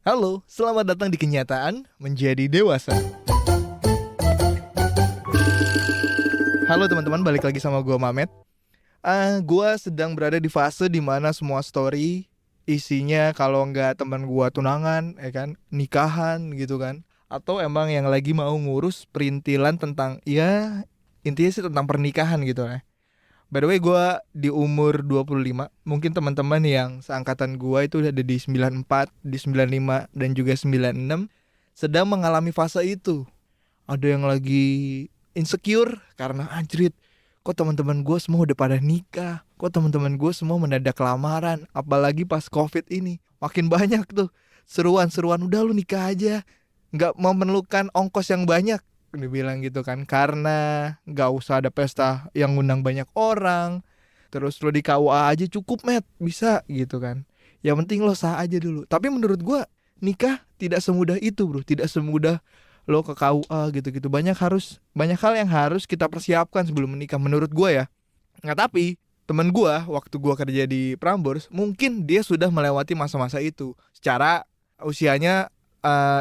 Halo, selamat datang di Kenyataan Menjadi Dewasa. Halo teman-teman, balik lagi sama gue Mamet. Gue sedang berada di fase dimana semua story isinya kalau nggak teman gue tunangan, ya kan, nikahan gitu kan, atau emang yang lagi mau ngurus perintilan tentang, ya intinya sih tentang pernikahan gitu ya. By the way, gue di umur 25. Mungkin teman-teman yang seangkatan gue itu udah ada di 94, di 95, dan juga 96 sedang mengalami fase itu. Ada yang lagi insecure karena anjrit, kok teman-teman gue semua udah pada nikah, kok teman-teman gue semua mendadak lamaran. Apalagi pas COVID ini makin banyak tuh seruan-seruan, udah lu nikah aja, nggak memerlukan ongkos yang banyak, dibilang gitu kan, karena nggak usah ada pesta yang ngundang banyak orang. Terus lo di KUA aja cukup met, bisa gitu kan. Yang penting lo sah aja dulu. Tapi menurut gua nikah tidak semudah itu bro, tidak semudah lo ke KUA gitu-gitu. Banyak hal yang harus kita persiapkan sebelum menikah menurut gua ya. Nggak, tapi temen gua waktu gua kerja di Prambors, mungkin dia sudah melewati masa-masa itu secara usianya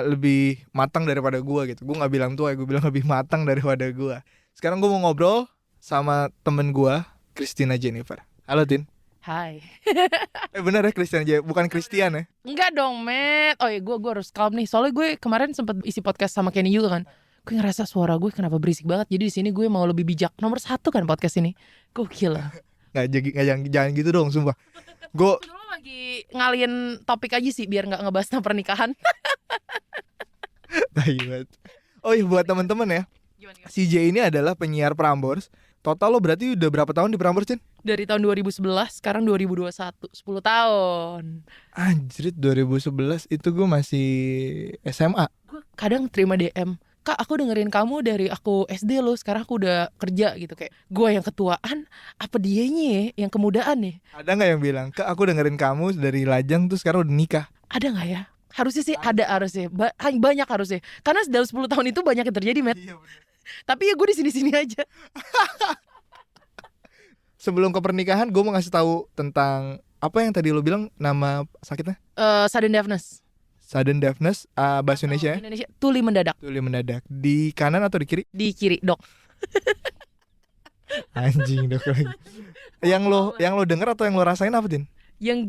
lebih matang daripada gue gitu. Gue nggak bilang tua, gue bilang lebih matang daripada gue. Sekarang gue mau ngobrol sama temen gue, Christina Jennifer. Halo Tin. Hai. Bener ya Christian Jennifer, bukan Christian ya? Enggak dong, Matt. Oh ya, gue harus calm nih. Soalnya gue kemarin sempat isi podcast sama Kenny juga kan. Gue ngerasa suara gue kenapa berisik banget. Jadi di sini gue mau lebih bijak. Nomor 1 kan podcast ini. Gokil lah. Jangan gitu dong, sumpah. Gue lagi ngalihin topik aja sih biar nggak ngebahas tentang pernikahan. Oh iya, buat teman-teman ya, Gimana? si J ini adalah penyiar Prambors. Total lo berarti udah berapa tahun di Prambors, Cin? Dari tahun 2011, sekarang 2021, 10 tahun. Anjrit, 2011 itu gue masih SMA. Gue kadang terima DM, Kak, aku dengerin kamu dari aku SD loh, sekarang aku udah kerja gitu. Kayak gue yang ketuaan, apa dianya ya yang kemudaan nih? Ada nggak yang bilang, Kak aku dengerin kamu dari lajang tuh sekarang udah nikah? Ada nggak ya? Harusnya sih ada, harusnya banyak harusnya. Karena dalam 10 tahun itu banyak yang terjadi, Matt. Iya bener. Tapi ya gue di sini-sini aja. Sebelum ke pernikahan, gue mau ngasih tahu tentang apa yang tadi lo bilang nama sakitnya? Sudden deafness. Sudden deafness, bahasa Indonesia ya? Indonesia, tuli mendadak. Tuli mendadak. Di kanan atau di kiri? Di kiri, dok. Anjing dok lagi. Yang lo denger atau yang lo rasain apa, Tin? Yang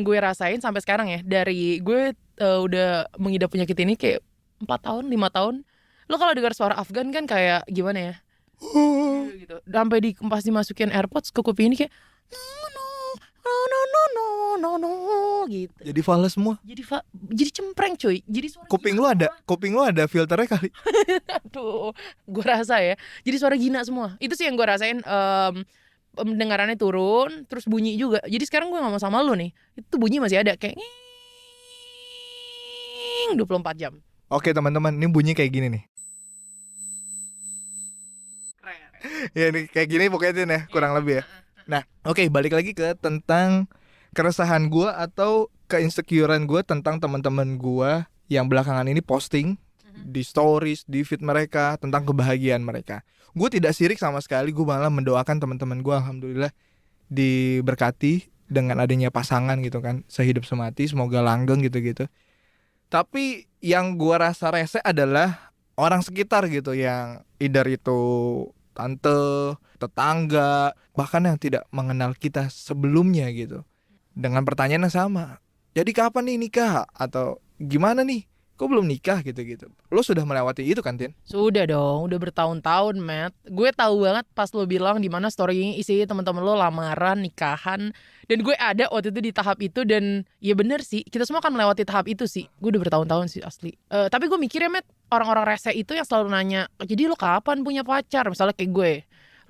gue rasain sampai sekarang ya, dari gue udah mengidap penyakit ini kayak 4 tahun, 5 tahun. Lo kalau dengar suara Afgan kan kayak gimana ya? Gitu. Sampai pas dimasukin AirPods ke kuping ini kayak no gitu. Jadi fals semua. Jadi cempreng cuy. Jadi suara Kuping lo ada filternya kali. aduh, gue rasa ya. Jadi suara gina semua. Itu sih yang gue rasain. Pendengarannya turun, terus bunyi juga. Jadi sekarang gue ngomong sama lo nih, itu bunyi masih ada kayak 24 jam. Oke teman-teman, ini bunyi kayak gini nih. Ya nih kayak gini pokoknya Tin ya, kurang lebih ya. Nah, oke, balik lagi ke tentang keresahan gue atau keinsecurean gue tentang teman-teman gue yang belakangan ini posting di stories, di feed mereka tentang kebahagiaan mereka. Gue tidak sirik sama sekali, gue malah mendoakan teman-teman gue alhamdulillah diberkati dengan adanya pasangan gitu kan, sehidup semati, semoga langgeng gitu-gitu. Tapi yang gue rasa rese adalah orang sekitar gitu, yang either itu tante, tetangga, bahkan yang tidak mengenal kita sebelumnya gitu, dengan pertanyaan yang sama. Jadi kapan nih nikah? Atau gimana nih? Kok belum nikah gitu-gitu. Lo sudah melewati itu kan, Tin? Sudah dong, udah bertahun-tahun, Matt. Gue tahu banget pas lo bilang di mana story isinya teman-teman lo lamaran, nikahan, dan gue ada waktu itu di tahap itu. Dan ya bener sih, kita semua akan melewati tahap itu sih. Gue udah bertahun-tahun sih asli. Tapi gue mikir ya, Matt, orang-orang rese itu yang selalu nanya, jadi lo kapan punya pacar? Misalnya kayak gue,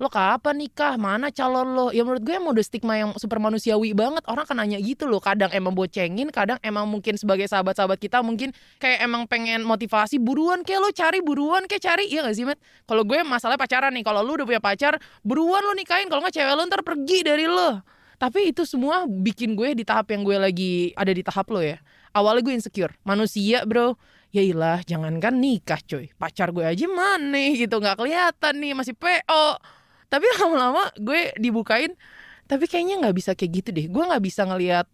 lo kapan nikah, mana calon lo? Ya menurut gue emang udah stigma yang super manusiawi banget. Orang kan nanya gitu loh, kadang emang bocengin, kadang emang mungkin sebagai sahabat-sahabat kita mungkin kayak emang pengen motivasi, buruan kayak lo cari, buruan kayak cari. Iya gak sih, Matt? Kalau gue masalahnya pacaran nih, kalau lo udah punya pacar, buruan lo nikahin, kalau gak cewek lo ntar pergi dari lo. Tapi itu semua bikin gue di tahap yang gue lagi ada di tahap lo ya. Awalnya gue insecure, manusia bro. Ya ilah, jangankan nikah coy, pacar gue aja mana gitu, gak kelihatan nih, masih PO. Tapi lama-lama gue dibukain, Tapi kayaknya nggak bisa kayak gitu deh. Gue nggak bisa ngelihat,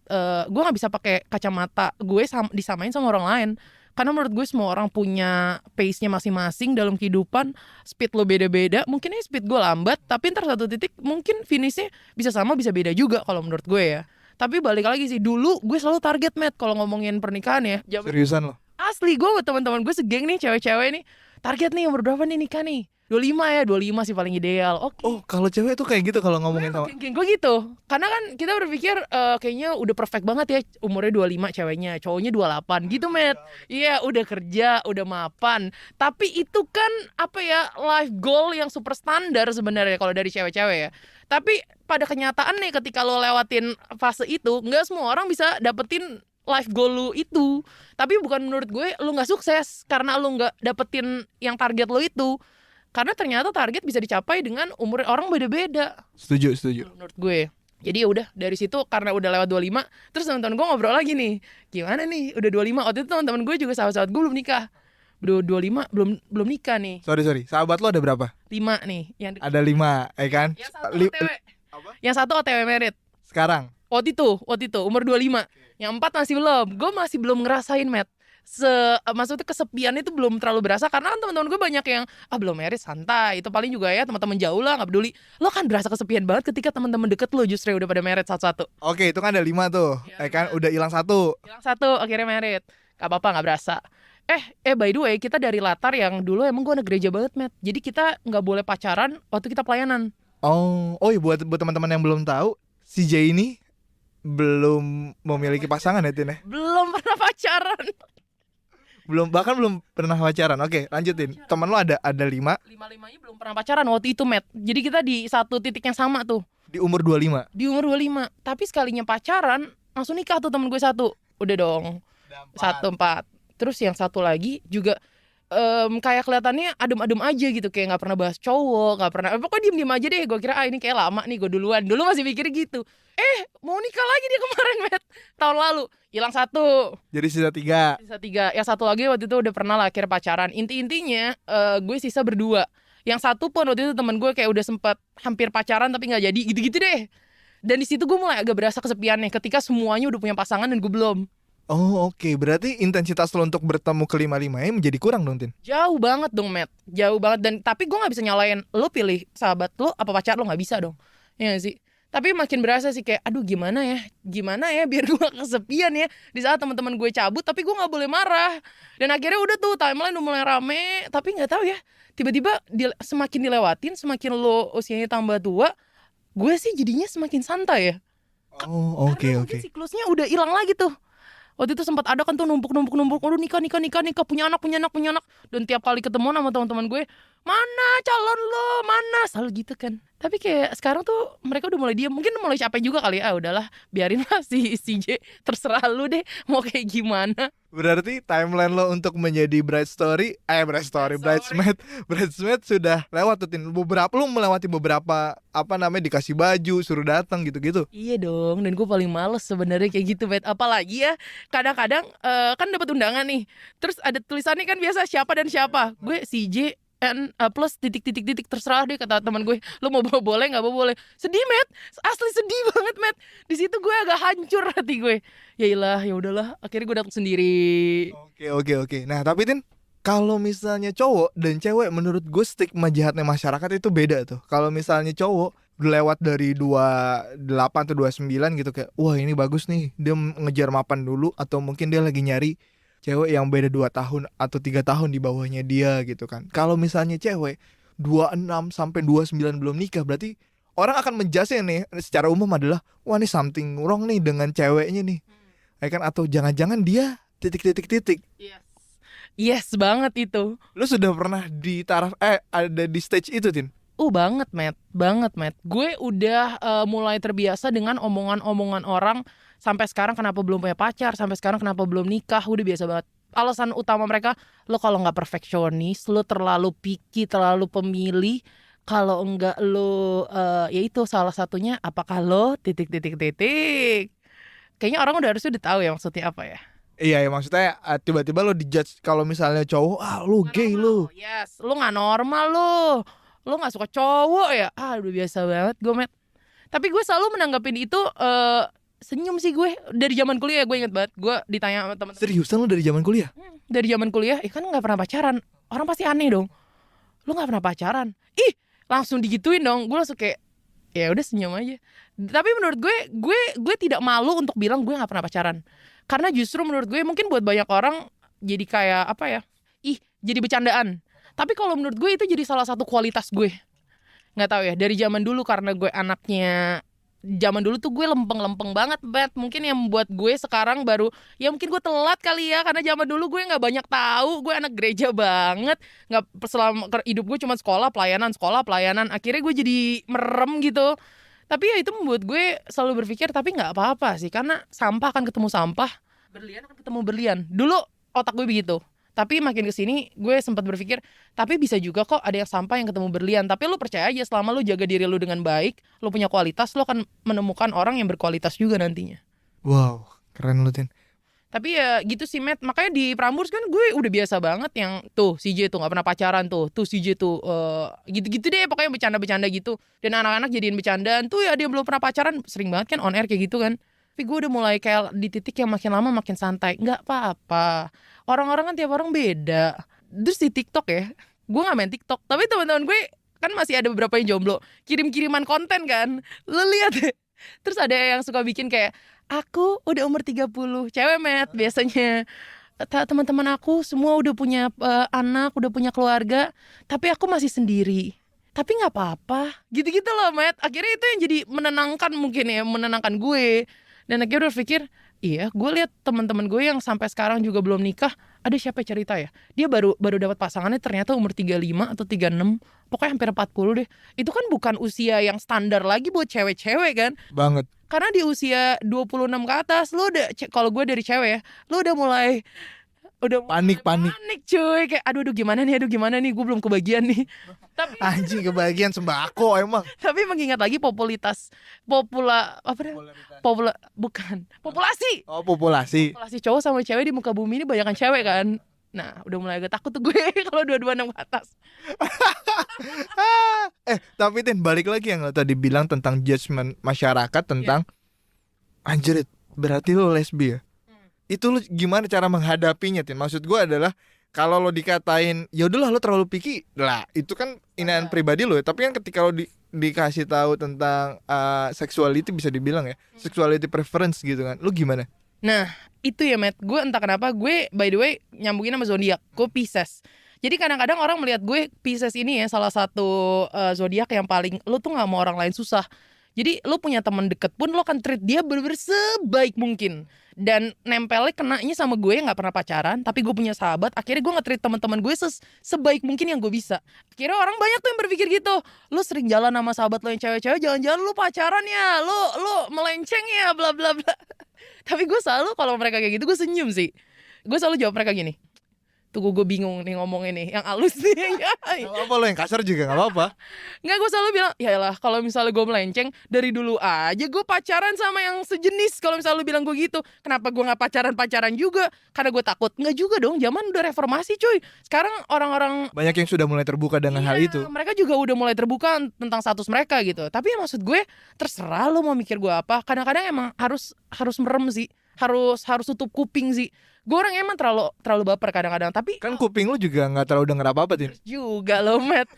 gue nggak bisa pakai kacamata gue disamain sama orang lain. Karena menurut gue semua orang punya pace-nya masing-masing dalam kehidupan. Speed lo beda-beda. Mungkin aja speed gue lambat, tapi ntar satu titik mungkin finishnya bisa sama bisa beda juga kalau menurut gue ya. Tapi balik lagi sih, dulu gue selalu target Matt kalau ngomongin pernikahan ya. Seriusan lo? Asli gue buat teman-teman gue segeng nih cewek-cewek nih, target nih umur berapa nih nikah nih? 25 ya, 25 sih paling ideal. Oke. Oh, kalau cewek tuh kayak gitu kalau ngomongin sama. Geng gue gitu. Karena kan kita berpikir kayaknya udah perfect banget ya umurnya 25 ceweknya, cowoknya 28 gitu, Matt. Iya, udah kerja, udah mapan. Tapi itu kan apa ya, life goal yang super standar sebenarnya kalau dari cewek-cewek ya. Tapi pada kenyataan nih ketika lo lewatin fase itu, nggak semua orang bisa dapetin life goal lu itu. Tapi bukan menurut gue lu nggak sukses karena lu nggak dapetin yang target lo itu. Karena ternyata target bisa dicapai dengan umur orang beda-beda. Setuju. Menurut gue. Jadi ya udah dari situ karena udah lewat 25, terus teman-teman gue ngobrol lagi nih. Gimana nih? Udah 25. Waktu itu teman-teman gue juga sahabat-sahabat gue belum nikah. Udah 25 belum nikah nih. Sorry. Sahabat lo ada berapa? 5 nih. Ada 5, ya kan? Yang satu OTW. Apa? Yang satu OTW merit. Sekarang. Waktu itu umur 25. Yang 4 masih belum. Gue masih belum ngerasain, Matt. Maksudnya kesepian itu belum terlalu berasa karena kan teman-teman gue banyak yang belum married santai, itu paling juga ya teman-teman jauh lah nggak peduli. Lo kan berasa kesepian banget ketika teman-teman deket lo justru udah pada married satu-satu. Oke, itu kan ada 5 tuh, ya kan? Udah hilang 1. Hilang 1 akhirnya married, gak apa-apa nggak berasa. By the way kita dari latar yang dulu emang gue anak gereja banget, Matt. Jadi kita nggak boleh pacaran waktu kita pelayanan. Oh iya, buat teman-teman yang belum tahu, si Jay ini belum memiliki pasangan ya, Tin ya? Belum pernah pacaran. Bahkan belum pernah pacaran. Oke, lanjutin. Teman lo ada 5 5-5-nya belum pernah pacaran waktu itu, Matt. Jadi kita di satu titik yang sama tuh. di umur 25. Di umur 25. Tapi sekalinya pacaran langsung nikah tuh temen gue 1. Udah dong. 1-4. Terus yang satu lagi juga kayak kelihatannya adem-adem aja gitu, kayak nggak pernah bahas cowok, nggak pernah, pokoknya diem-diem aja deh. Gue kira ini kayak lama nih, gue duluan. Dulu masih mikir gitu. Mau nikah lagi dia kemarin, Matt. Tahun lalu hilang 1. Jadi sisa 3. Sisa 3. Yang satu lagi waktu itu udah pernah lah akhirnya pacaran. Intinya gue sisa berdua. Yang satu pun waktu itu temen gue kayak udah sempat hampir pacaran tapi nggak jadi, gitu-gitu deh. Dan di situ gue mulai agak berasa kesepiannya ketika semuanya udah punya pasangan dan gue belum. Oh oke, berarti intensitas lo untuk bertemu kelima-limanya menjadi kurang dong, Tin? Jauh banget dong, Matt. Jauh banget. Dan tapi gue nggak bisa nyalain lo pilih sahabat lo apa pacar lo, nggak bisa dong. Ya gak sih? Tapi makin berasa sih kayak aduh gimana ya biar gue kesepian ya di saat teman-teman gue cabut, tapi gue nggak boleh marah. Dan akhirnya udah tuh timeline udah mulai rame, tapi nggak tahu ya tiba-tiba semakin dilewatin, semakin lo usianya tambah tua, gue sih jadinya semakin santai ya. Oh oke. Siklusnya udah hilang lagi tuh. Waktu itu sempat ada kan tuh numpuk, udah nikah, punya anak. Dan tiap kali ketemu sama teman-teman gue, mana calon lo, mana, selalu gitu kan. Tapi kayak sekarang tuh mereka udah mulai diam, mungkin mulai capek juga kali. Udahlah, biarin lah si J, terserah lu deh mau kayak gimana. Berarti timeline lo untuk menjadi bridesmaid sudah lewat tuh, Tin. Lo melewati beberapa dikasih baju, suruh datang gitu-gitu. Iya dong, dan gue paling males sebenarnya kayak gitu, Bet. Apalagi ya kadang-kadang kan dapat undangan nih, terus ada tulisannya kan biasa siapa dan siapa. Gue si J plus titik terserah deh kata teman gue. Lo mau bawa boleh nggak bawa boleh. Sedih, Matt. Asli sedih banget, Matt. Di situ gue agak hancur hati gue. Ya udahlah, akhirnya gue datang sendiri. Oke. Nah, tapi Tin, kalau misalnya cowok dan cewek, menurut gue stigma jahatnya masyarakat itu beda tuh. Kalau misalnya cowok lewat dari 28 atau 29 gitu, kayak wah ini bagus nih, dia ngejar mapan dulu, atau mungkin dia lagi nyari cewek yang beda 2 tahun atau 3 tahun di bawahnya dia gitu kan. Kalau misalnya cewek 26 sampai 29 belum nikah, berarti orang akan menjudge nih secara umum adalah wah ini something wrong nih dengan ceweknya nih. Ya kan, atau jangan-jangan dia titik. Yes banget itu. Lu sudah pernah di taraf ada di stage itu, Tin? Banget, Matt. Gue udah mulai terbiasa dengan omongan-omongan orang. Sampai sekarang kenapa belum punya pacar, sampai sekarang kenapa belum nikah, udah biasa banget. Alasan utama mereka, lo kalau nggak perfeksionis, lo terlalu picky, terlalu pemilih. Kalau enggak lo, ya itu salah satunya, apakah lo titik. Kayaknya orang udah harusnya tahu ya maksudnya apa ya. Iya, maksudnya tiba-tiba lo dijudge kalau misalnya cowok, lo gay lo. Yes, lo nggak normal lo nggak suka cowok ya. Udah biasa banget gue, Matt. Tapi gue selalu menanggapin itu senyum sih gue. Dari zaman kuliah gue inget banget. Gue ditanya sama teman-teman. Seriusan lu dari zaman kuliah? Dari zaman kuliah, kan nggak pernah pacaran. Orang pasti aneh dong. Lu nggak pernah pacaran? Ih, langsung digituin dong. Gue langsung kayak, ya udah senyum aja. Tapi menurut gue tidak malu untuk bilang gue nggak pernah pacaran. Karena justru menurut gue mungkin buat banyak orang jadi kayak apa ya? Jadi bercandaan. Tapi kalau menurut gue itu jadi salah satu kualitas gue. Nggak tahu ya, dari zaman dulu karena gue anaknya zaman dulu tuh gue lempeng-lempeng banget, bet. Mungkin yang membuat gue sekarang baru, ya mungkin gue telat kali ya, karena zaman dulu gue nggak banyak tahu, gue anak gereja banget, nggak selama hidup gue cuma sekolah pelayanan, akhirnya gue jadi merem gitu. Tapi ya itu membuat gue selalu berpikir, tapi nggak apa-apa sih, karena sampah akan ketemu sampah, berlian akan ketemu berlian. Dulu otak gue begitu. Tapi makin kesini gue sempat berpikir, tapi bisa juga kok ada yang sampah yang ketemu berlian. Tapi lu percaya aja, selama lu jaga diri lu dengan baik, lu punya kualitas, lu akan menemukan orang yang berkualitas juga nantinya. Wow, keren lu Tin. Tapi ya gitu sih Matt. Makanya di Prambors kan gue udah biasa banget yang tuh CJ tuh gak pernah pacaran tuh CJ tuh gitu-gitu deh, pokoknya bercanda-bercanda gitu. Dan anak-anak jadiin bercandaan tuh ya dia belum pernah pacaran, sering banget kan on air kayak gitu kan. Tapi gue udah mulai kayak di titik yang makin lama makin santai. Nggak apa-apa, orang-orang kan tiap orang beda. Terus di TikTok ya, gue gak main TikTok, tapi teman-teman gue kan masih ada beberapa yang jomblo, kirim-kiriman konten kan. Lo lihat deh. Terus ada yang suka bikin kayak, aku udah umur 30, cewek Matt biasanya. Teman-teman aku semua udah punya anak, udah punya keluarga, tapi aku masih sendiri. Tapi nggak apa-apa, gitu-gitu loh Matt. Akhirnya itu yang jadi menenangkan, mungkin ya, menenangkan gue. Dan akhirnya udah pikir, iya, gue lihat teman-teman gue yang sampai sekarang juga belum nikah. Ada siapa cerita ya? Dia baru dapat pasangannya ternyata umur 35 atau 36, pokoknya hampir 40 deh. Itu kan bukan usia yang standar lagi buat cewek-cewek kan? Banget. Karena di usia 26 ke atas, lu udah, kalau gue dari cewek ya, lu udah mulai Panik. panik cuy, kayak aduh gimana nih, gue belum kebagian nih. Tapi Anjing, kebagian sembako emang. tapi mengingat lagi populasi Oh, populasi. cowok sama cewek di muka bumi ini banyakan cewek kan. Nah, udah mulai agak takut tuh gue kalau 26 ke atas. Tapi Tin, balik lagi yang lo tadi bilang tentang judgement masyarakat tentang anjir, berarti lo lesbi ya? Itu lo gimana cara menghadapinya, Tin? Maksud gue adalah kalau lo dikatain ya udahlah lo terlalu picky lah, itu kan inaan pribadi lo ya. Tapi kan ketika lo dikasih tahu tentang sexuality, bisa dibilang ya, sexuality preference gitu kan, lo gimana? Nah, itu ya Matt, gue entah kenapa gue by the way nyambungin sama zodiak, gue Pisces. Jadi kadang-kadang orang melihat gue Pisces ini ya salah satu zodiak yang paling, lo tuh nggak mau orang lain susah. Jadi lo punya teman deket pun lo akan treat dia bener-bener sebaik mungkin. Dan nempelnya kenanya sama gue yang nggak pernah pacaran, tapi gue punya sahabat. Akhirnya gue nge-treat teman-teman gue sebaik mungkin yang gue bisa. Akhirnya orang banyak tuh yang berpikir gitu. Lo sering jalan sama sahabat lo yang cewek-cewek, jangan-jangan lo pacaran ya, lo melenceng ya, bla bla bla. Tapi gue selalu kalau mereka kayak gitu gue senyum sih. Gue selalu jawab mereka gini, tunggu gue bingung nih ngomongnya nih, yang halus nih. Gak apa-apa, lo yang kasar juga gak apa-apa. Nggak, gue selalu bilang, yaelah kalau misalnya gue melenceng, dari dulu aja gue pacaran sama yang sejenis. Kalau misalnya lu bilang gue gitu, kenapa gue gak pacaran juga? Karena gue takut. Nggak juga dong, zaman udah reformasi cuy. Sekarang orang-orang banyak yang sudah mulai terbuka dengan hal itu. mereka juga udah mulai terbuka tentang status mereka gitu. Tapi ya maksud gue, terserah lo mau mikir gue apa. Kadang-kadang emang harus merem sih, harus tutup kuping sih. Gue orang emang terlalu baper kadang-kadang. Tapi Kan kuping lu juga gak terlalu denger apa-apa, Tin. juga lo Matt.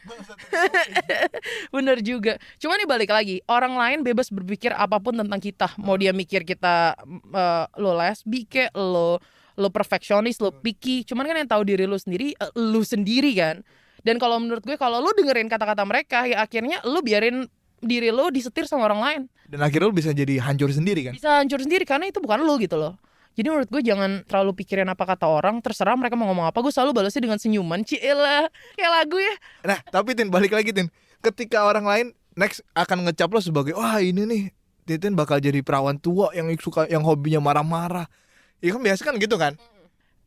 Bener juga. Cuma nih balik lagi, orang lain bebas berpikir apapun tentang kita. Mau dia mikir kita lo lesbi kek, lo perfeksionis, lo picky. Cuman kan yang tahu diri lo sendiri kan. Dan kalau menurut gue, kalau lo dengerin kata-kata mereka, ya akhirnya lo biarin diri lo disetir sama orang lain. Dan akhirnya lu bisa jadi hancur sendiri kan. Bisa hancur sendiri karena itu bukan lo gitu loh. Jadi menurut gue jangan terlalu pikirin apa kata orang. Terserah mereka mau ngomong apa, gue selalu balasnya dengan senyuman. Cielah, kayak lagu ya. Nah, tapi Tin, balik lagi Tin. Ketika orang lain next akan ngecap lo sebagai, wah ini nih Tin bakal jadi perawan tua yang suka, yang hobinya marah-marah. Ya kan biasa kan gitu kan.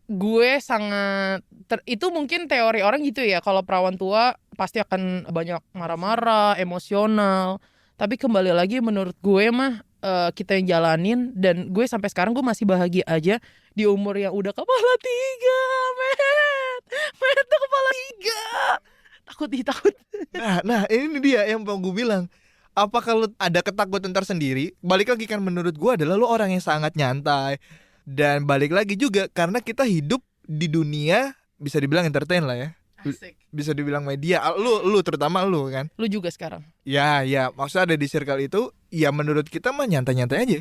Gue sangat itu mungkin teori orang gitu ya, kalau perawan tua pasti akan banyak marah-marah, emosional. Tapi kembali lagi menurut gue mah kita yang jalanin, dan gue sampai sekarang gue masih bahagia aja di umur yang udah kepala 3, Matt tuh kepala 3. Takut. Nah ini dia yang mau gue bilang. apakah lu ada ketakutan tersendiri? Balik lagi kan menurut gua adalah lu orang yang sangat nyantai. Dan balik lagi juga karena kita hidup di dunia bisa dibilang entertain lah ya. Asik. Bisa dibilang media. Lu terutama lu kan. Lu juga sekarang. Ya, maksudnya ada di circle itu, ya menurut kita mah nyantai-nyantai aja.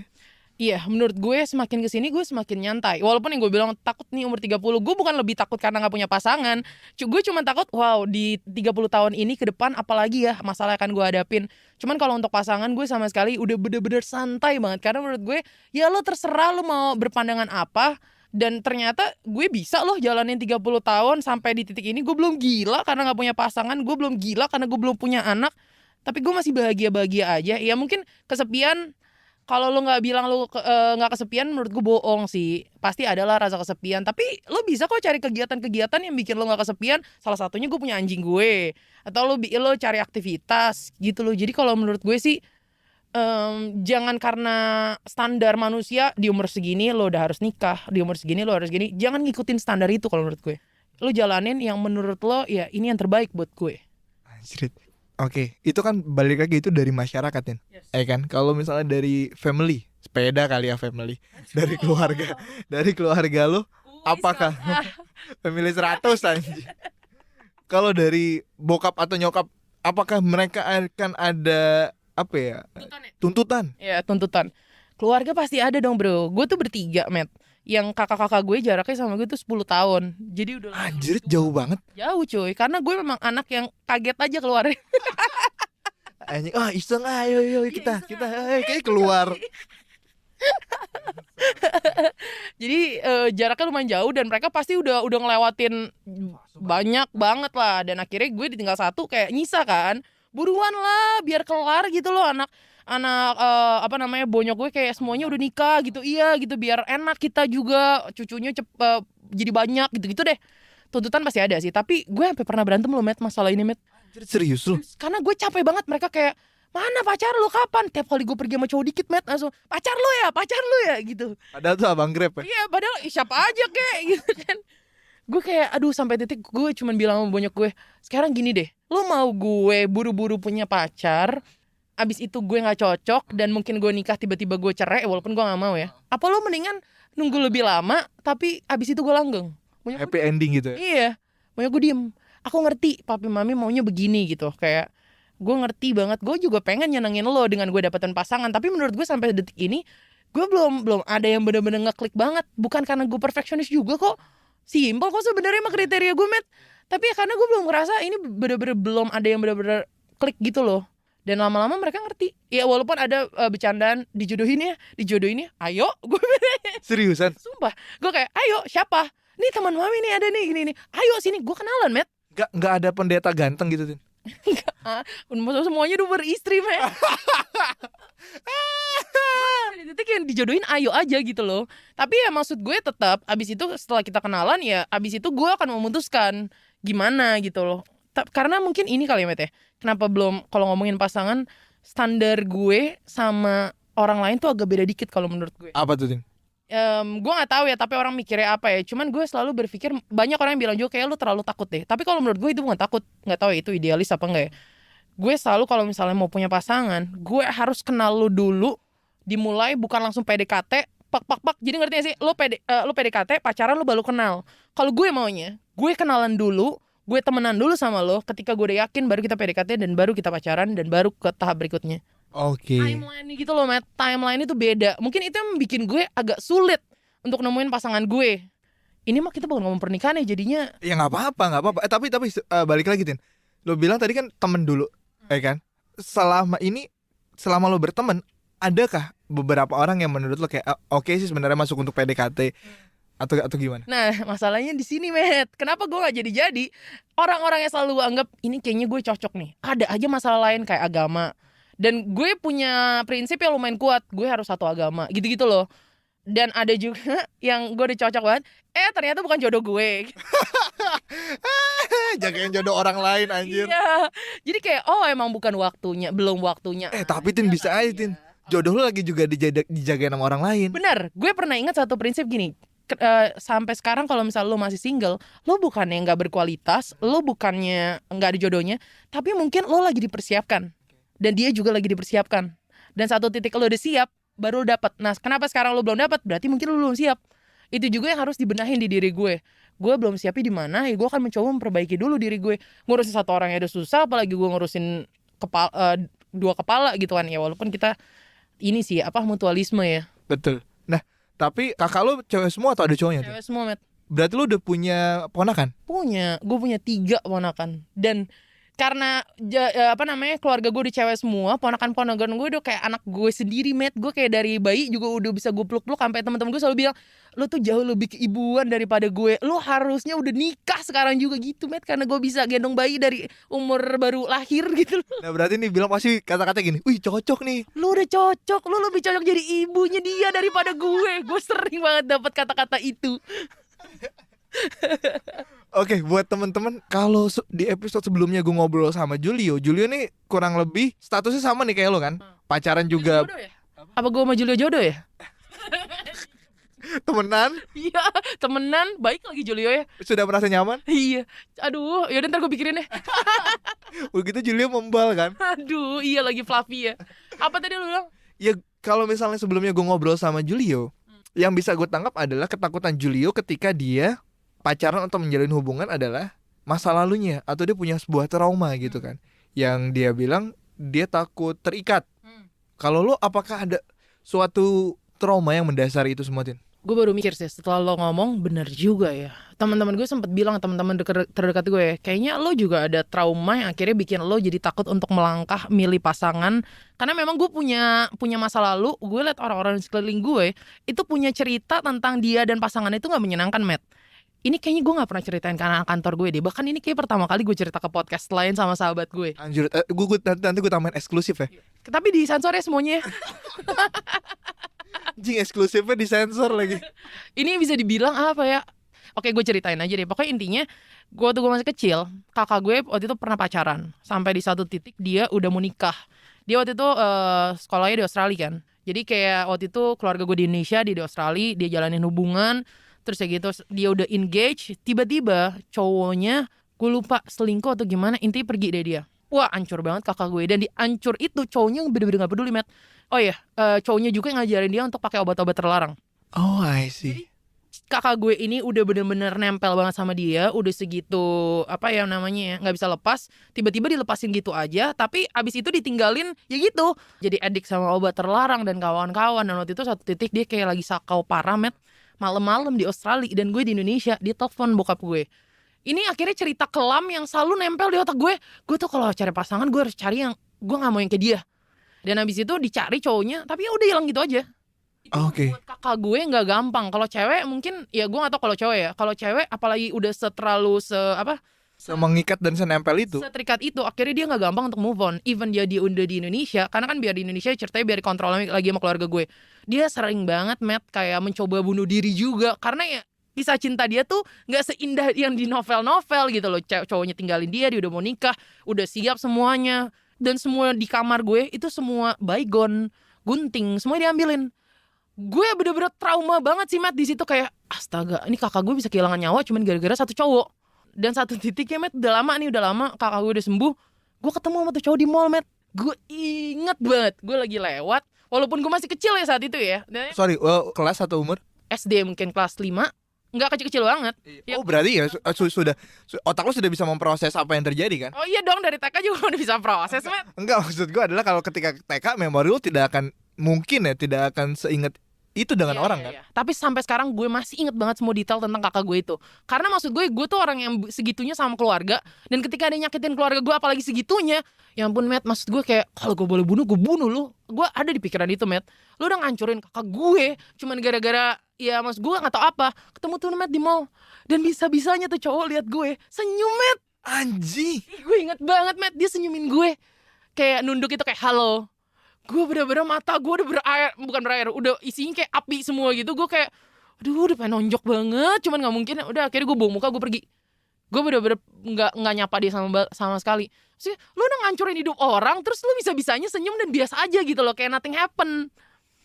Iya, menurut gue semakin kesini gue semakin nyantai. Walaupun yang gue bilang takut nih umur 30, gue bukan lebih takut karena gak punya pasangan. Gue cuma takut, wow, di 30 tahun ini ke depan apalagi ya masalah akan gue hadapin. Cuman kalau untuk pasangan gue sama sekali udah bener-bener santai banget. Karena menurut gue, ya lo terserah lo mau berpandangan apa. Dan ternyata gue bisa loh jalanin 30 tahun sampai di titik ini. Gue belum gila karena gak punya pasangan. Gue belum gila karena gue belum punya anak. Tapi gue masih bahagia-bahagia aja. Ya mungkin kesepian. Kalau lo nggak bilang lo nggak kesepian, menurut gue bohong sih. Pasti adalah rasa kesepian. Tapi lo bisa kok cari kegiatan-kegiatan yang bikin lo nggak kesepian. Salah satunya gue punya anjing gue. Atau lo cari aktivitas gitu loh. Jadi kalau menurut gue sih jangan karena standar manusia di umur segini lo udah harus nikah, di umur segini lo harus gini. Jangan ngikutin standar itu kalau menurut gue. Lo jalanin yang menurut lo ya ini yang terbaik buat gue. Anjir. Oke, itu kan balik lagi itu dari masyarakat kan, kan? Kalau misalnya dari family, sepeda kali ya family, dari keluarga lo, apakah family 100 anjir? Kalau dari bokap atau nyokap, apakah mereka akan ada apa ya? Tuntutan? Ya tuntutan. Keluarga pasti ada dong bro. Gue tuh bertiga, Matt. Yang kakak-kakak gue jaraknya sama gue tuh 10 tahun. Jadi udah anjir jauh banget. Jauh cuy. Karena gue memang anak yang kaget aja keluarnya. Anjing, iseng ayo kita kayak keluar. Jadi jaraknya lumayan jauh dan mereka pasti udah ngelewatin banyak banget lah. Dan akhirnya gue ditinggal satu kayak nyisa kan. Buruan lah biar kelar gitu loh anak bonyok gue kayak semuanya udah nikah gitu. Iya gitu biar enak kita juga cucunya jadi banyak gitu deh. Tuntutan pasti ada sih. Tapi gue sampai pernah berantem loh Matt masalah ini Matt. Serius lu? Karena gue capek banget mereka kayak mana pacar lu kapan? Tiap kali gue pergi sama cowok dikit Matt langsung pacar lu ya gitu. Padahal tuh abang Grab ya? Iya padahal siapa aja kayak gitu kan. Gue kayak aduh sampai titik gue cuman bilang sama bonyok gue sekarang gini deh. Lu mau gue buru-buru punya pacar, abis itu gue gak cocok dan mungkin gue nikah tiba-tiba gue cerai walaupun gue gak mau ya. Apa lu mendingan nunggu lebih lama tapi abis itu gue langgeng. Happy ending gitu ya? Iya. Banyak gue diem. Aku ngerti papi mami maunya begini gitu. Kayak gue ngerti banget. Gue juga pengen nyenengin lo dengan gue dapetin pasangan. Tapi menurut gue sampai detik ini gue belum ada yang bener-bener ngeklik banget. Bukan karena gue perfeksionis juga kok. Simpel kok sebenarnya mah kriteria gue Matt. Tapi ya karena gue belum ngerasa ini bener-bener belum ada yang bener-bener klik gitu loh. Dan lama-lama mereka ngerti. Ya walaupun ada bercandaan dijodohin ya ayo. Gue seriusan? Sumpah. Gue kayak ayo siapa? Nih teman mami nih ada nih gini. Ayo sini gue kenalan Matt. Gak ada pendeta ganteng gitu Tin? Enggak. Semuanya udah beristri Matt. Di titik yang dijodohin ayo aja gitu loh. Tapi ya maksud gue tetap abis itu setelah kita kenalan ya abis itu gue akan memutuskan gimana gitu loh. Karena mungkin ini kali ya Matt ya. Kenapa belum kalau ngomongin pasangan standar gue sama orang lain tuh agak beda dikit kalau menurut gue. Apa tuh Tin? Gue nggak tahu ya tapi orang mikirnya apa ya. Cuman gue selalu berpikir banyak orang yang bilang juga kayak lu terlalu takut deh. Tapi kalau menurut gue itu bukan takut. Nggak tahu ya itu idealis apa enggak ya. Gue selalu kalau misalnya mau punya pasangan gue harus kenal lu dulu. Dimulai bukan langsung PDKT pak. Jadi ngerti gak sih lu PDKT pacaran lu baru kenal. Kalau gue maunya gue kenalan dulu. Gue temenan dulu sama lo. Ketika gue udah yakin baru kita PDKT dan baru kita pacaran dan baru ke tahap berikutnya. Oke. Timeline gitu loh Matt. Timeline itu beda. Mungkin itu yang bikin gue agak sulit untuk nemuin pasangan gue. Ini mah kita bukan ngomong pernikahan ya jadinya. Ya gak apa-apa. Tapi balik lagi Tin. Lo bilang tadi kan temen dulu kan. Selama lo berteman, adakah beberapa orang yang menurut lo kayak oke sih sebenarnya masuk untuk PDKT atau gimana? Nah masalahnya di sini Matt. Kenapa gue gak jadi? Orang-orang yang selalu anggap ini kayaknya gue cocok nih. Ada aja masalah lain kayak agama. Dan gue punya prinsip yang lumayan kuat. Gue harus satu agama gitu-gitu loh. Dan ada juga yang gue udah cocok banget. Ternyata bukan jodoh gue. Jagain jodoh orang lain anjir. Iya. Jadi kayak emang bukan waktunya. Belum waktunya. Tapi Tin bisa aja Tin. Jodoh lu lagi juga dijagain sama orang lain. Bener. Gue pernah ingat satu prinsip gini. Sampai sekarang kalau misalnya lo masih single, lo bukannya gak berkualitas, lo bukannya gak ada jodohnya, tapi mungkin lo lagi dipersiapkan. dan dia juga lagi dipersiapkan. Dan satu titik lo udah siap, baru lo dapet. Nah kenapa sekarang lo belum dapet? Berarti mungkin lo belum siap. Itu juga yang harus dibenahin di diri gue. Gue belum siapnya di mana, ya gue akan mencoba memperbaiki dulu diri gue. Ngurusin satu orang ya udah susah, apalagi gue ngurusin dua kepala gitu kan ya. Walaupun kita ini sih mutualisme ya. Betul. Nah, tapi kakak lo cewek semua atau ada cowoknya? Cewek semua, Met. Berarti lo udah punya ponakan? Punya, gue punya 3 ponakan. Dan karena keluarga gue udah cewek semua, ponakan-ponakan gue udah kayak anak gue sendiri, Met. Gue kayak dari bayi juga udah bisa gue peluk-peluk, sampai teman-teman gue selalu bilang, lo tuh jauh lebih keibuan daripada gue. Lo harusnya udah nikah sekarang juga gitu, Met, karena gue bisa gendong bayi dari umur baru lahir gitu. Nah berarti nih bilang pasti kata-kata gini, wih cocok nih. Lo udah cocok, lo lebih cocok jadi ibunya dia daripada gue. Gue sering banget dapat kata-kata itu. Oke, buat temen-temen, kalau di episode sebelumnya gue ngobrol sama Julio nih kurang lebih statusnya sama nih kayak lo kan, pacaran juga. Jodoh ya? Apa gue sama Julio jodoh ya? Temenan, Iya, temenan, baik lagi Julio ya. sudah merasa nyaman. Iya, aduh, yaudah ntar gue pikirin deh. Begitu Julio membal kan. Aduh, iya lagi fluffy ya. Apa tadi lu bilang? Ya kalau misalnya sebelumnya gue ngobrol sama Julio, yang bisa gue tangkap adalah ketakutan Julio ketika dia pacaran atau menjalin hubungan adalah masa lalunya, atau dia punya sebuah trauma gitu kan, yang dia bilang dia takut terikat. Kalau lo, apakah ada suatu trauma yang mendasari itu semua, Tin? Gue baru mikir sih setelah lo ngomong, bener juga ya. Teman-teman gue sempet bilang, teman-teman terdekat gue, kayaknya lo juga ada trauma yang akhirnya bikin lo jadi takut untuk melangkah milih pasangan. Karena memang gue punya masa lalu, gue liat orang-orang di sekeliling gue itu punya cerita tentang dia dan pasangan itu nggak menyenangkan, Matt. Ini kayaknya gue gak pernah ceritain ke anak kantor gue deh. Bahkan ini kayak pertama kali gue cerita ke podcast lain sama sahabat gue. Anjir, nanti gue tambahin eksklusif ya. Tapi disensor ya semuanya ya. Anjing, eksklusifnya disensor lagi. Ini bisa dibilang apa ya? Oke, gue ceritain aja deh. Pokoknya intinya, waktu gue masih kecil, kakak gue waktu itu pernah pacaran. Sampai di satu titik dia udah mau nikah. Dia waktu itu sekolahnya di Australia kan. Jadi kayak waktu itu keluarga gue di Indonesia, dia di Australia, dia jalanin hubungan. Terus ya gitu, dia udah engage, tiba-tiba cowoknya, gue lupa selingkuh atau gimana, intinya pergi deh dia. Wah, hancur banget kakak gue. Dan di hancur itu cowoknya bener-bener gak peduli, Matt. Oh iya, cowoknya juga ngajarin dia untuk pakai obat-obat terlarang. Oh, I see. Kakak gue ini udah bener-bener nempel banget sama dia, udah segitu nggak bisa lepas. Tiba-tiba dilepasin gitu aja, tapi abis itu ditinggalin ya gitu. Jadi addik sama obat terlarang dan kawan-kawan. Dan waktu itu satu titik dia kayak lagi sakau parah, Matt. Malam-malam di Australia dan gue di Indonesia. Dia telepon bokap gue. Ini akhirnya cerita kelam yang selalu nempel di otak gue. Gue tuh kalau cari pasangan gue harus cari yang gue nggak mau yang kayak dia. Dan abis itu dicari cowoknya, tapi ya udah hilang gitu aja. Oke. Buat kakak gue nggak gampang. Kalau cewek mungkin ya gue nggak tahu kalau cowok ya. Kalau cewek apalagi udah Mengikat dan senempel itu. seterikat itu, akhirnya dia nggak gampang untuk move on. Even dia udah di Indonesia, karena kan biar di Indonesia ceritanya biar kontrolnya lagi sama keluarga gue. Dia sering banget, Matt, kayak mencoba bunuh diri juga. Karena ya kisah cinta dia tuh nggak seindah yang di novel-novel gitu loh. Cowoknya tinggalin dia udah mau nikah, udah siap semuanya. Dan semua di kamar gue itu semua baygon, gunting, semua diambilin. Gue bener-bener trauma banget sih, Matt, di situ kayak astaga, ini kakak gue bisa kehilangan nyawa cuman gara-gara satu cowok. Dan satu titiknya, Matt, udah lama kakak gue udah sembuh. Gue ketemu sama tuh cowok di mall, Matt. Gue inget banget, gue lagi lewat. Walaupun gue masih kecil ya saat itu ya. Sorry, kelas atau umur? SD mungkin kelas 5. Nggak kecil-kecil banget. Oh berarti ya sudah otak lo sudah bisa memproses apa yang terjadi kan? Oh iya dong, dari TK juga udah bisa proses, Matt. Enggak, maksud gue adalah kalau ketika TK memori lo tidak akan seingat itu dengan orang kan? Iya. Tapi sampai sekarang gue masih inget banget semua detail tentang kakak gue itu. Karena maksud gue tuh orang yang segitunya sama keluarga. Dan ketika ada yang nyakitin keluarga gue apalagi segitunya. Ya ampun, Matt, maksud gue kayak kalau gue boleh bunuh, gue bunuh lu. Gue ada di pikiran itu, Matt. Lu udah ngancurin kakak gue cuman gara-gara ya maksud gue gak tau apa. Ketemu tuh, Matt, di mall. Dan bisa-bisanya tuh cowok lihat gue senyum, Matt. Anjing. Gue inget banget, Matt, dia senyumin gue. Kayak nunduk itu kayak halo. Gue bener-bener mata gue udah berair, udah isinya kayak api semua gitu. Gue kayak aduh udah pengen nonjok banget, cuman gak mungkin. Udah akhirnya gue buang muka, gue pergi. Gue bener-bener gak nyapa dia sama sekali. Maksudnya lu udah ngancurin hidup orang, terus lu bisa-bisanya senyum dan biasa aja gitu loh, kayak nothing happen.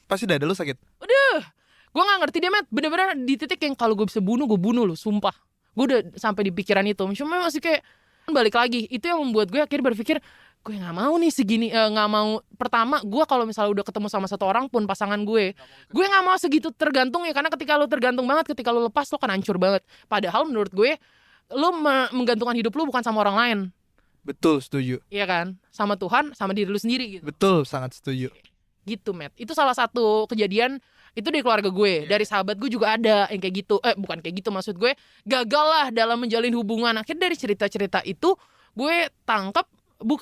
Pasti dada lu sakit. Udah, gue gak ngerti deh, Matt. Bener-bener di titik yang kalau gue bisa bunuh, gue bunuh lu, sumpah. Gue udah sampai di pikiran itu. Cuma masih kayak balik lagi, itu yang membuat gue akhirnya berpikir gue nggak mau nih segini, nggak mau. Pertama, gue kalau misalnya udah ketemu sama satu orang pun pasangan gue nggak mau segitu tergantung ya, karena ketika lo tergantung banget, ketika lo lepas lo kan hancur banget. Padahal menurut gue lo menggantungkan hidup lo bukan sama orang lain, Betul, setuju. iya kan, sama Tuhan, sama diri lo sendiri gitu. Betul, sangat setuju. Gitu, Matt. Itu salah satu kejadian itu dari keluarga gue, dari sahabat gue juga ada yang kayak gitu. Bukan kayak gitu, maksud gue gagal lah dalam menjalin hubungan. Akhirnya dari cerita-cerita itu gue tangkap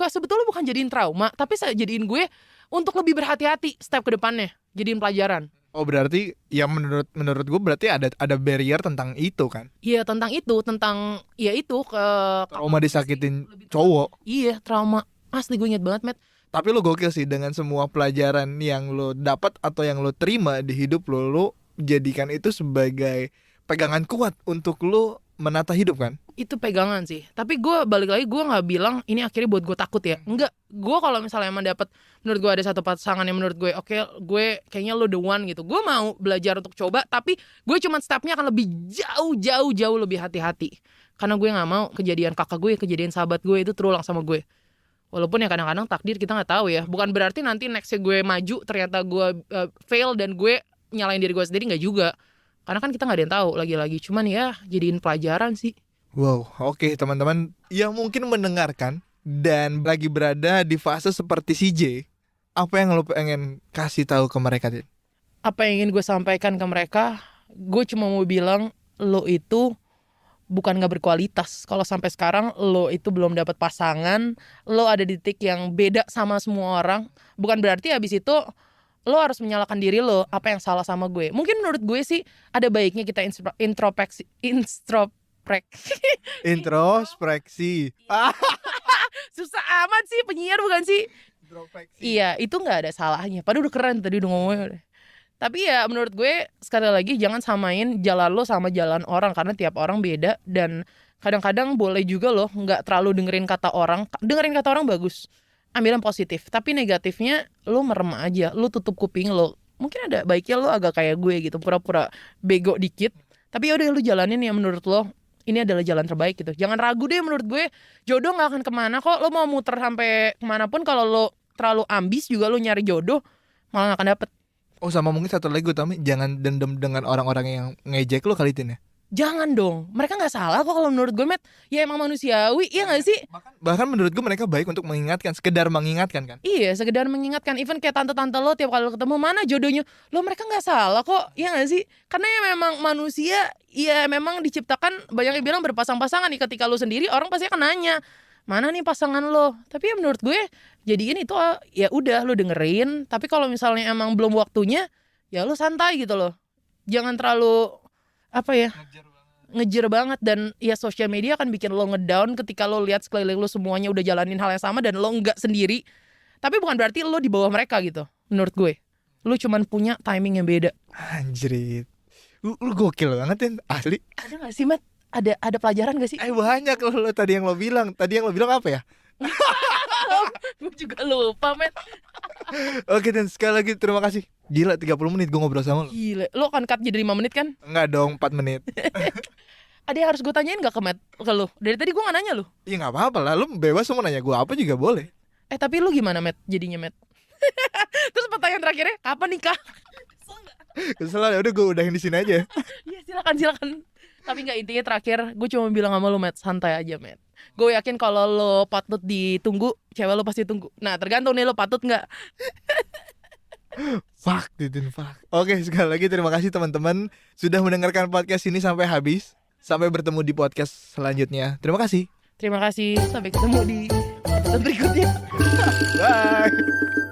sebetulnya bukan jadiin trauma, tapi saya jadiin gue untuk lebih berhati-hati step ke depannya, jadiin pelajaran. Oh, berarti ya menurut gue berarti ada barrier tentang itu kan. Iya, tentang itu, ke Trauma disakitin cowok. Iya, trauma. Asli gue inget banget, Matt. Tapi lo gokil sih dengan semua pelajaran yang lo dapat atau yang lo terima di hidup lo jadikan itu sebagai pegangan kuat untuk lo menata hidup kan. Itu pegangan sih. Tapi gue balik lagi, gue nggak bilang ini akhirnya buat gue takut ya. Enggak. Gue kalau misalnya emang dapat, menurut gue ada satu pasangan yang menurut gue oke, gue kayaknya lo the one gitu, gue mau belajar untuk coba. Tapi gue cuman stepnya akan lebih jauh lebih hati-hati, karena gue nggak mau kejadian kakak gue, kejadian sahabat gue itu terulang sama gue. Walaupun ya kadang-kadang takdir kita nggak tahu ya. Bukan berarti nanti nextnya gue maju ternyata gue fail dan gue nyalain diri gue sendiri, nggak juga. Karena kan kita nggak ada yang tahu lagi-lagi. Cuman ya jadiin pelajaran sih. Wow, oke teman-teman yang mungkin mendengarkan dan lagi berada di fase seperti CJ, apa yang lo pengen kasih tahu ke mereka, Din? Apa yang ingin gue sampaikan ke mereka, gue cuma mau bilang lo itu bukan gak berkualitas. Kalau sampai sekarang lo itu belum dapat pasangan, lo ada di titik yang beda sama semua orang, bukan berarti habis itu lo harus menyalahkan diri lo, apa yang salah sama gue. Mungkin menurut gue sih ada baiknya kita Introspeksi. Susah amat sih penyiar bukan sih? Iya, itu nggak ada salahnya. Padahal udah keren tadi udah ngomongnya. Tapi ya menurut gue sekali lagi jangan samain jalan lo sama jalan orang, karena tiap orang beda. Dan kadang-kadang boleh juga lo nggak terlalu dengerin kata orang. Dengerin kata orang bagus, ambil yang positif. Tapi negatifnya lo merem aja, lo tutup kuping lo. Mungkin ada baiknya lo agak kayak gue gitu, pura-pura bego dikit. Tapi yaudah lo jalanin yang menurut lo ini adalah jalan terbaik gitu. Jangan ragu deh, menurut gue jodoh gak akan kemana kok. Lo mau muter sampai kemanapun, kalau lo terlalu ambis juga lo nyari jodoh malah gak akan dapet. Oh, sama mungkin satu lagi Utami, jangan dendam dengan orang-orang yang ngejek lo kali Tin ya. Jangan dong, mereka gak salah kok kalau menurut gue, Matt. Ya emang manusiawi, iya gak sih? Bahkan menurut gue mereka baik untuk mengingatkan, sekedar mengingatkan kan. Iya, sekedar mengingatkan. Even kayak tante-tante lo tiap kali lo ketemu, mana jodohnya? Lo mereka gak salah kok, iya gak sih? Karena ya memang manusia, ya memang diciptakan, banyak yang bilang berpasang-pasangan nih. Ketika lo sendiri, orang pasti akan nanya, mana nih pasangan lo? Tapi ya menurut gue, jadiin itu ya udah lo dengerin. Tapi kalau misalnya emang belum waktunya, ya lo santai gitu loh. Jangan terlalu ngejar banget. Dan ya sosial media akan bikin lo ngedown ketika lo lihat sekeliling lo semuanya udah jalanin hal yang sama dan lo nggak sendiri. Tapi bukan berarti lo di bawah mereka gitu. Menurut gue, lo cuman punya timing yang beda. Anjrit, lu gokil banget Tin, asli. Ada nggak sih, Matt? Ada pelajaran gak sih? Banyak lo tadi yang lo bilang apa ya? Gue juga lupa, Matt. Oke Tin, sekali lagi terima kasih. Gila 30 menit gue ngobrol sama lo. Gila, lo kan cut jadi 5 menit kan? Enggak dong, 4 menit. Ada yang harus gue tanyain gak ke Matt, ke lo? Dari tadi gue gak nanya lo. Iya gak apa-apa lah, lu bebas mau nanya gue apa juga boleh. Tapi lo gimana, Matt? Jadinya, Matt? Terus pertanyaan terakhirnya, kapan nikah? Kesel ya, udah gue udahin di sini aja. Iya, silakan. Tapi gak, intinya terakhir gue cuma bilang sama lo, Matt, santai aja, Matt. Gue yakin kalau lo patut ditunggu, cewek lo pasti tunggu. Nah, tergantung nih lo patut gak. Fuck. Oke, sekali lagi terima kasih teman-teman sudah mendengarkan podcast ini sampai habis. Sampai bertemu di podcast selanjutnya. Terima kasih. Terima kasih, sampai ketemu di episode berikutnya. Bye.